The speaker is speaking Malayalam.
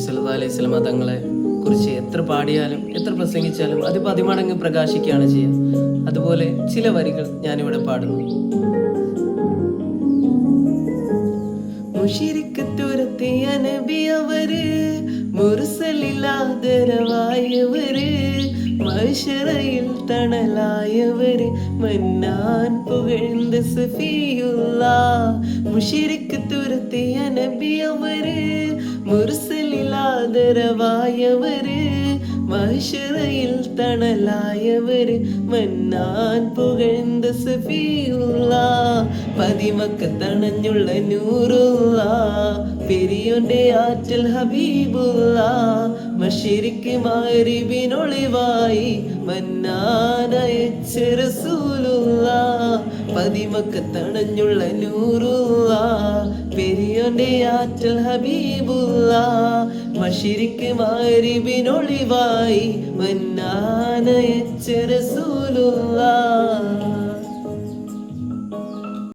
സല്ലല്ലാഹു അലൈഹി വസല്ലം തങ്ങളെ കുറിച്ച് എത്ര പാടിയാലും എത്ര പ്രസംഗിച്ചാലും അത് 10 മടങ്ങ് പ്രകാശിക്കുകയാണ് ചെയ്യുക. അതുപോലെ ചില വരികൾ ഞാനിവിടെ പാടുന്നു. മുശിരിക്ക് തുരത്തിയ നബി അവര്, മുർസലിലാദരവായവര്, മഹ്ശറയിൽ തണലായവര്, മന്നാൻ പുകഴ്ந்த സഫിയുല്ലാഹ്. മുശിരിക്ക് തുരത്തിയ നബി അവര്, മുർസലിലാദരവായവര്, മഹ്ശറയിൽ തണലായവര്, മന്നാൻ പുകഴ്ந்த സഫിയുല്ലാഹ്. പതിമക്കത്തണഞ്ഞുള്ള നൂറുല്ലാഹ്, പെരിയോന്റെ ആറ്റൽ ഹബീബുല്ലാഹ്. മശരിക്ക് മഗ്രിബിനൊളിവായി മന്നാനയച്ച റസൂലുള്ളാഹ്. പതിമക്കത്തണഞ്ഞുള്ള നൂറുല്ലാഹ്, പെരിയോന്റെ ആറ്റൽ ഹബീബുല്ലാഹ്. മശരിക്ക് മഗ്രിബിനൊളിവായി മന്നാനയച്ച റസൂലുള്ളാഹ്.